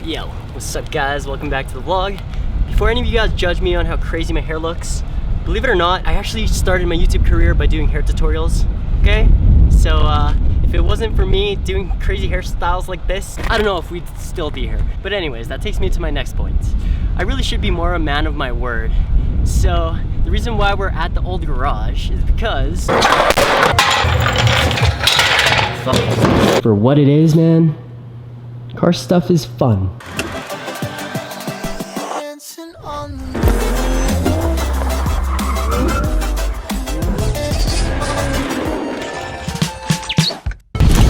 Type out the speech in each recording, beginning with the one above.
Yo, what's up guys? Welcome back to the vlog. Before any of you guys judge me on how crazy my hair looks, believe it or not, I actually started my YouTube career by doing hair tutorials, okay? So if it wasn't for me doing crazy hairstyles like this, I don't know if we'd still be here. But anyways, that takes me to my next point. I really should be more a man of my word. So the reason why we're at the old garage is because for what it is, man, car stuff is fun.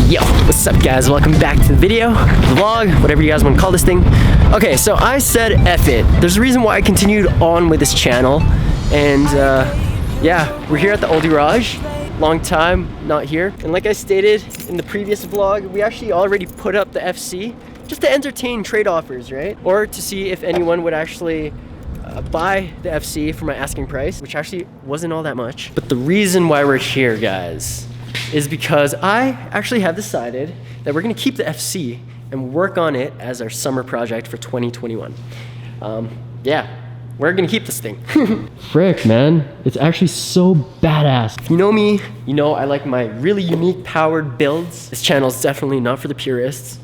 Yo, what's up guys? Welcome back to the video, the vlog, whatever you guys want to call this thing. Okay, so I said F it. There's a reason why I continued on with this channel. And yeah, we're here at the old garage. Long time not here. And like I stated in the previous vlog, we actually already put up the FC just to entertain trade offers, right? Or to see if anyone would actually buy the FC for my asking price, which actually wasn't all that much. But the reason why we're here, guys, is because I actually have decided that we're gonna keep the FC and work on it as our summer project for 2021. Yeah, we're gonna keep this thing. Frick, man, it's actually so badass. If you know me, you know I like my really unique powered builds. This channel is definitely not for the purists.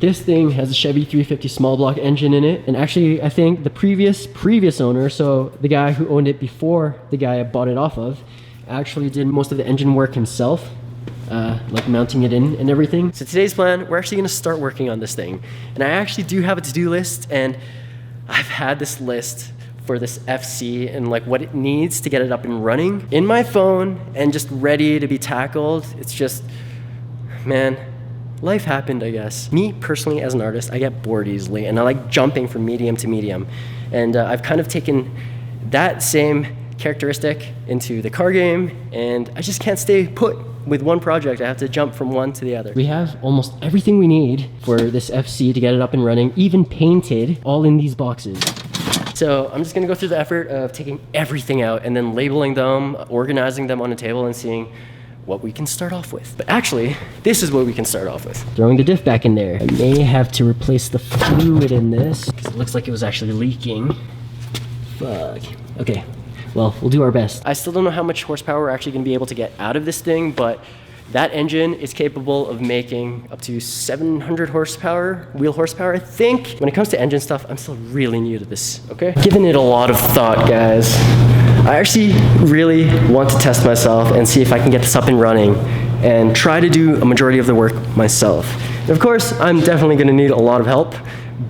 This thing has a Chevy 350 small block engine in it. And actually, I think the previous owner, so the guy who owned it before the guy I bought it off of, actually did most of the engine work himself, like mounting it in and everything. So today's plan, we're actually gonna start working on this thing. And I actually do have a to-do list, and I've had this list for this FC and like what it needs to get it up and running in my phone and just ready to be tackled. It's just, man, life happened, I guess. Me personally as an artist, I get bored easily and I like jumping from medium to medium. And I've kind of taken that same characteristic into the car game, and I just can't stay put with one project. I have to jump from one to the other. We have almost everything we need for this FC to get it up and running, even painted, all in these boxes. So I'm just gonna go through the effort of taking everything out and then labeling them, organizing them on a table, and seeing what we can start off with. But actually, this is what we can start off with. Throwing the diff back in there. I may have to replace the fluid in this because it looks like it was actually leaking. Fuck. Okay. Well, we'll do our best. I still don't know how much horsepower we're actually gonna be able to get out of this thing, but that engine is capable of making up to 700 horsepower, wheel horsepower, I think. When it comes to engine stuff, I'm still really new to this, okay? Giving it a lot of thought, guys. I actually really want to test myself and see if I can get this up and running and try to do a majority of the work myself. And of course, I'm definitely gonna need a lot of help,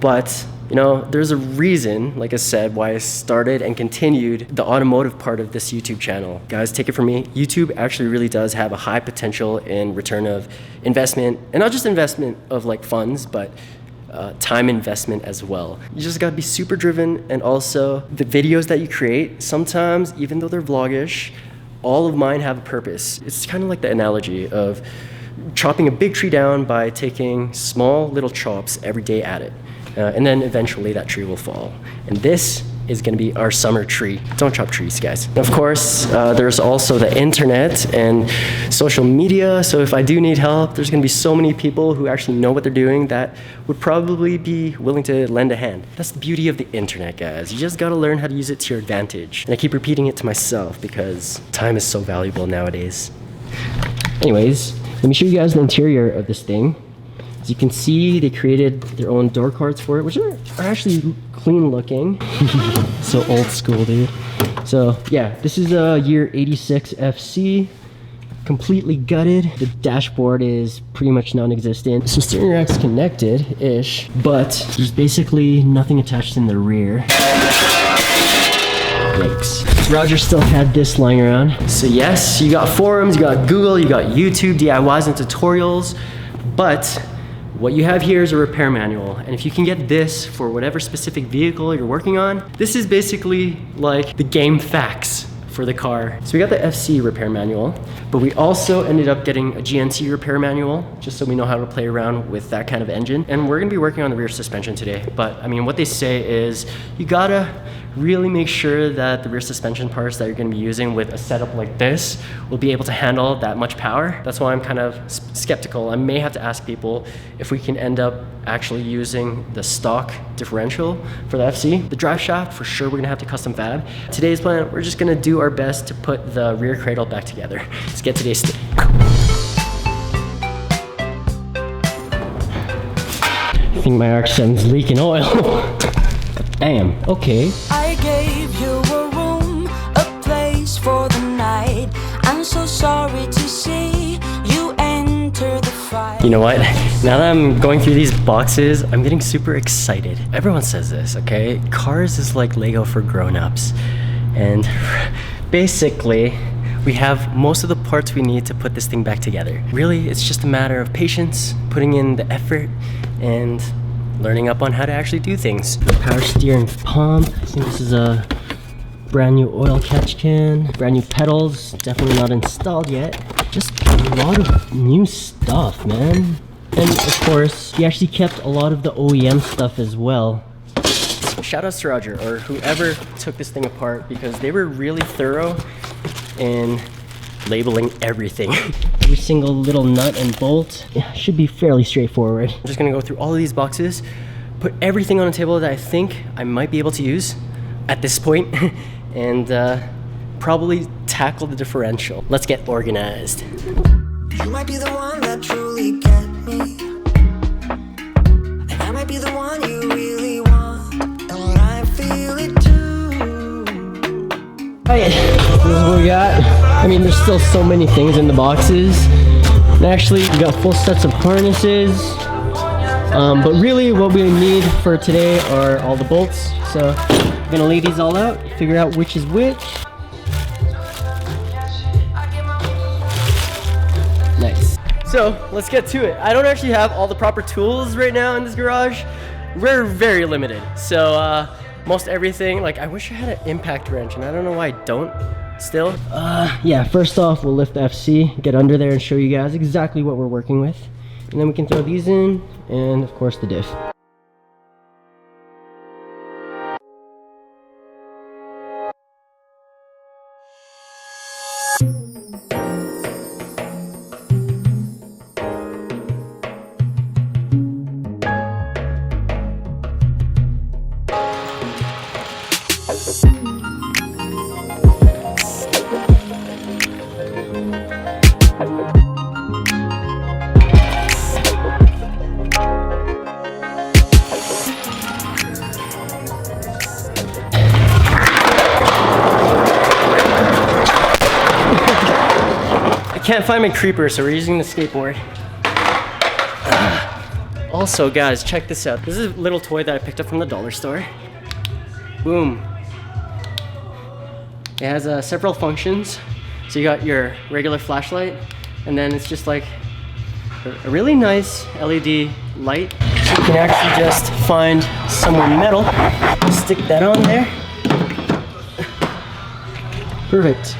but you know, there's a reason, like I said, why I started and continued the automotive part of this YouTube channel. Guys, take it from me, YouTube actually really does have a high potential in return of investment, and not just investment of like funds, but time investment as well. You just gotta be super driven, and also the videos that you create, sometimes, even though they're vlogish, all of mine have a purpose. It's kind of like the analogy of chopping a big tree down by taking small little chops every day at it. And then eventually that tree will fall. And this is gonna be our summer tree. Don't chop trees, guys. And of course, there's also the internet and social media. So if I do need help, there's gonna be so many people who actually know what they're doing that would probably be willing to lend a hand. That's the beauty of the internet, guys. You just gotta learn how to use it to your advantage. And I keep repeating it to myself because time is so valuable nowadays. Anyways, let me show you guys the interior of this thing. As you can see, they created their own door cards for it, which are actually clean looking. So old school, dude. So yeah, this is a year 86 FC, completely gutted. The dashboard is pretty much non-existent. So steering rack's connected-ish, but there's basically nothing attached in the rear. Yikes. Roger still had this lying around. So yes, you got forums, you got Google, you got YouTube, DIYs and tutorials, but what you have here is a repair manual, and if you can get this for whatever specific vehicle you're working on, this is basically like the game facts for the car. So we got the FC repair manual, but we also ended up getting a GNC repair manual, just so we know how to play around with that kind of engine. And we're gonna be working on the rear suspension today, but I mean, what they say is you gotta really make sure that the rear suspension parts that you're going to be using with a setup like this will be able to handle that much power. That's why I'm kind of skeptical. I may have to ask people if we can end up actually using the stock differential for the FC. The drive shaft, for sure, we're going to have to custom fab. Today's plan, we're just going to do our best to put the rear cradle back together. Let's get today's step. I think my Rx7's leaking oil. Damn, okay. I gave you a room, a place for the night. I'm so sorry to see you enter the fight. You know what? Now that I'm going through these boxes, I'm getting super excited. Everyone says this, okay? Cars is like Lego for grown-ups. And basically, we have most of the parts we need to put this thing back together. Really, it's just a matter of patience, putting in the effort, and learning up on how to actually do things. The power steering pump. I think this is a brand new oil catch can. Brand new pedals, definitely not installed yet. Just a lot of new stuff, man. And of course, he actually kept a lot of the OEM stuff as well. Shout out to Roger, or whoever took this thing apart, because they were really thorough in labeling everything. Every single little nut and bolt, yeah, should be fairly straightforward. I'm just gonna go through all of these boxes, put everything on a table that I think I might be able to use at this point, and probably tackle the differential. Let's get organized. You might be the one that truly get me, and I might be the one you really want, and I feel it too. Alright, this is what we got. I mean, there's still so many things in the boxes. And actually, we got full sets of harnesses. But really, what we need for today are all the bolts. So, I'm gonna lay these all out, figure out which is which. Nice. So, let's get to it. I don't actually have all the proper tools right now in this garage. We're very limited. So, most everything, like, I wish I had an impact wrench, and I don't know why I don't. Still, yeah, first off, we'll lift the FC, get under there and show you guys exactly what we're working with. And then we can throw these in, and of course the diff. Can't find my creeper, so we're using the skateboard. Also, guys, check this out. This is a little toy that I picked up from the dollar store. Boom. It has several functions. So you got your regular flashlight, and then it's just like a really nice LED light. So you can actually just find somewhere metal, stick that on there. Perfect.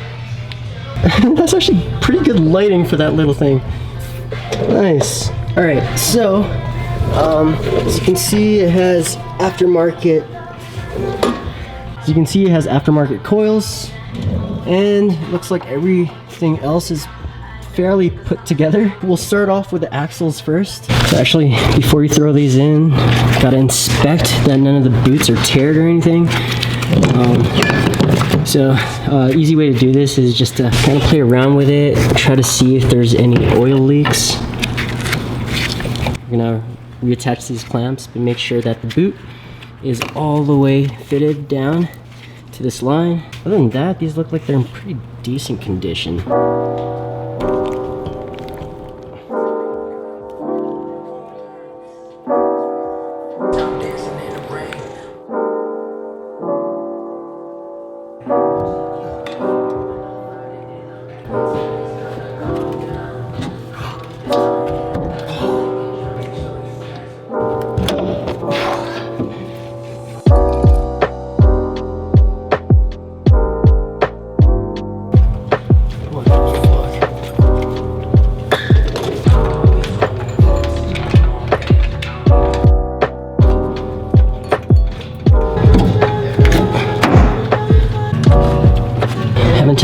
That's actually pretty good lighting for that little thing. Nice. All right, so as you can see, it has aftermarket. As you can see, it has aftermarket coils, and it looks like everything else is fairly put together. We'll start off with the axles first. So actually, before you throw these in, gotta inspect that none of the boots are teared or anything. Easy way to do this is just to kind of play around with it, try to see if there's any oil leaks. We're gonna reattach these clamps, but make sure that the boot is all the way fitted down to this line. Other than that, these look like they're in pretty decent condition.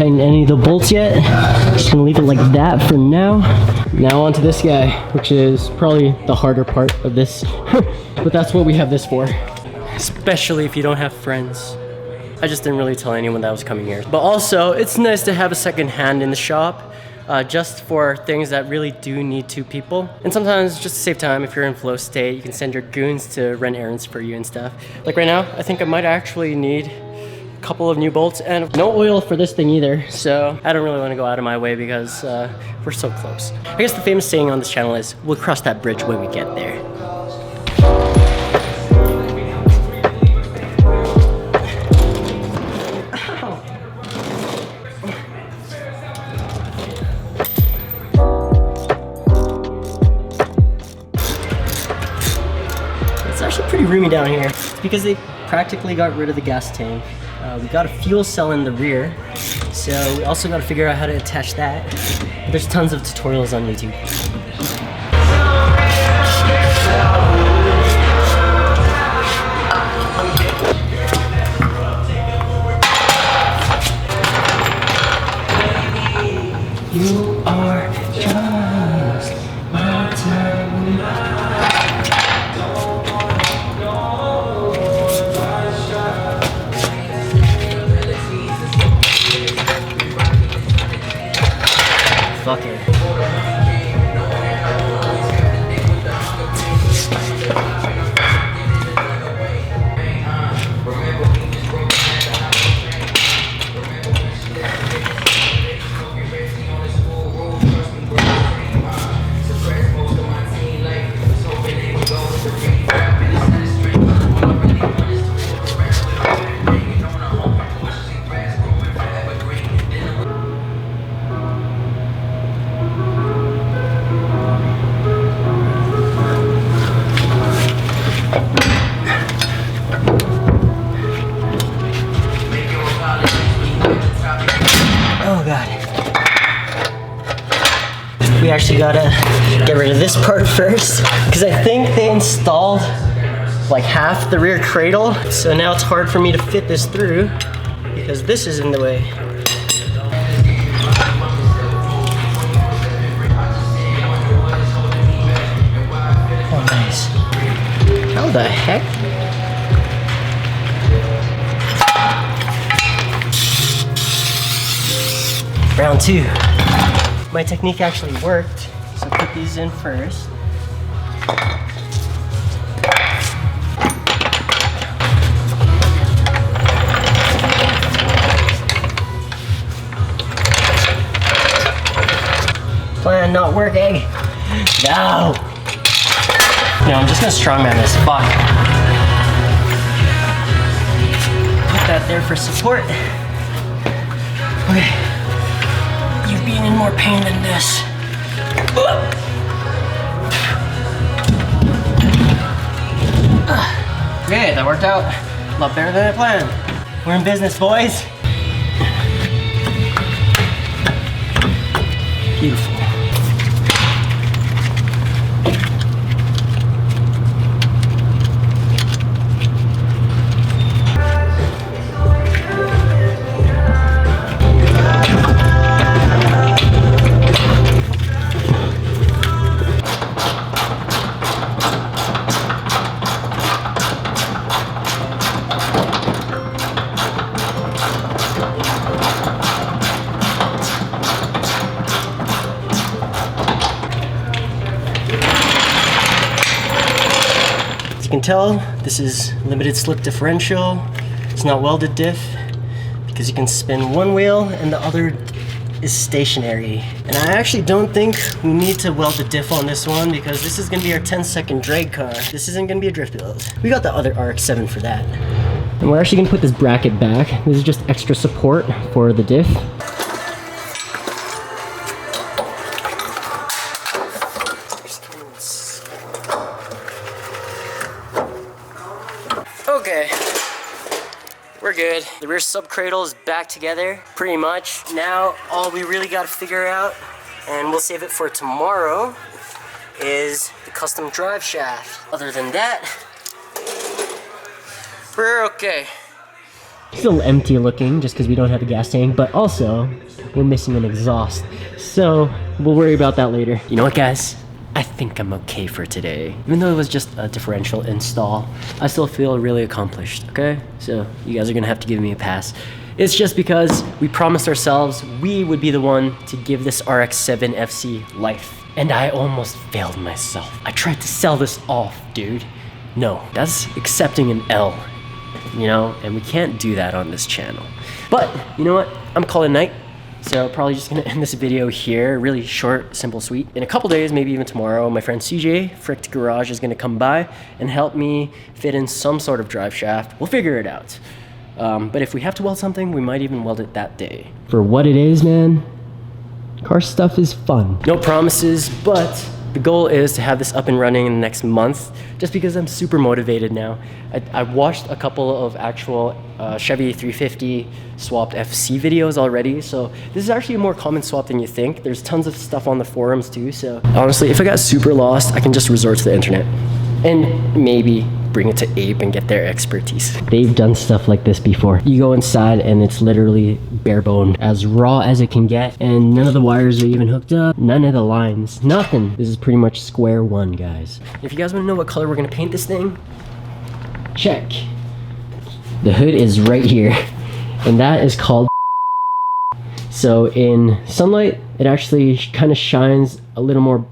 tightened any of the bolts yet. Just gonna leave it like that for now. Now onto this guy, which is probably the harder part of this, but that's what we have this for. Especially if you don't have friends. I just didn't really tell anyone that I was coming here. But also, it's nice to have a second hand in the shop. Just for things that really do need two people. And sometimes just to save time, if you're in flow state, you can send your goons to run errands for you and stuff. Like right now, I think I might actually need a couple of new bolts and no oil for this thing either. So I don't really want to go out of my way because we're so close. I guess the famous saying on this channel is, we'll cross that bridge when we get there. Pretty roomy down here. It's because they practically got rid of the gas tank. We got a fuel cell in the rear, so we also got to figure out how to attach that. There's tons of tutorials on YouTube. You are just my time. Fuck it. We actually gotta get rid of this part first because I think they installed like half the rear cradle, so now it's hard for me to fit this through because this is in the way. Oh, nice. How the heck? Round two. My technique actually worked, so put these in first. Plan not working. No! No, I'm just gonna strongman this. Fuck. Put that there for support. Okay. You've been in more pain than this. Okay, that worked out a lot better than I planned. We're in business, boys. Beautiful. You can tell this is limited slip differential. It's not welded diff because you can spin one wheel and the other is stationary. And I actually don't think we need to weld the diff on this one because this is gonna be our 10-second drag car. This isn't gonna be a drift build. We got the other Rx7 for that. And we're actually gonna put this bracket back. This is just extra support for the diff. Okay, we're good. The rear subcradle is back together, pretty much. Now, all we really gotta figure out, and we'll save it for tomorrow, is the custom drive shaft. Other than that, we're okay. Still empty looking just because we don't have a gas tank, but also we're missing an exhaust. So we'll worry about that later. You know what, guys? I think I'm okay for today. Even though it was just a differential install, I still feel really accomplished, okay? So you guys are gonna have to give me a pass. It's just because we promised ourselves we would be the one to give this Rx7 FC life. And I almost failed myself. I tried to sell this off, dude. No, that's accepting an L, you know? And we can't do that on this channel. But, you know what? I'm calling it night. So probably just gonna end this video here, really short, simple, sweet. In a couple days, maybe even tomorrow, my friend CJ, Fricked Garage, is gonna come by and help me fit in some sort of drive shaft. We'll figure it out. But if we have to weld something, we might even weld it that day. For what it is, man, car stuff is fun. No promises, but the goal is to have this up and running in the next month, just because I'm super motivated now. I watched a couple of actual Chevy 350 swapped FC videos already, so this is actually a more common swap than you think. There's tons of stuff on the forums too, so honestly, if I got super lost, I can just resort to the internet and maybe bring it to Abe and get their expertise. They've done stuff like this before. You go inside and it's literally bare bone, as raw as it can get, and none of the wires are even hooked up, none of the lines, nothing. This is pretty much square one, guys. If you guys want to know what color we're gonna paint this thing, check. The hood is right here, and that is called. So in sunlight, it actually kind of shines a little more.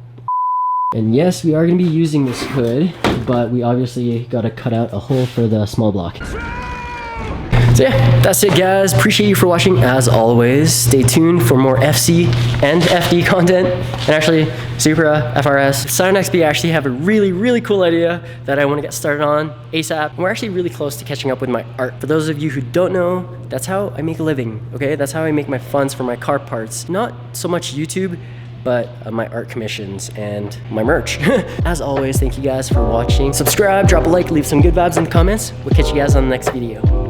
And yes, we are going to be using this hood, but we obviously got to cut out a hole for the small block. So yeah, that's it, guys. Appreciate you for watching as always. Stay tuned for more FC and FD content. And actually, Supra, FRS, Scion XB actually have a really cool idea that I want to get started on ASAP. We're actually really close to catching up with my art. For those of you who don't know, that's how I make a living, okay? That's how I make my funds for my car parts. Not so much YouTube, but my art commissions and my merch. As always, thank you guys for watching. Subscribe, drop a like, leave some good vibes in the comments. We'll catch you guys on the next video.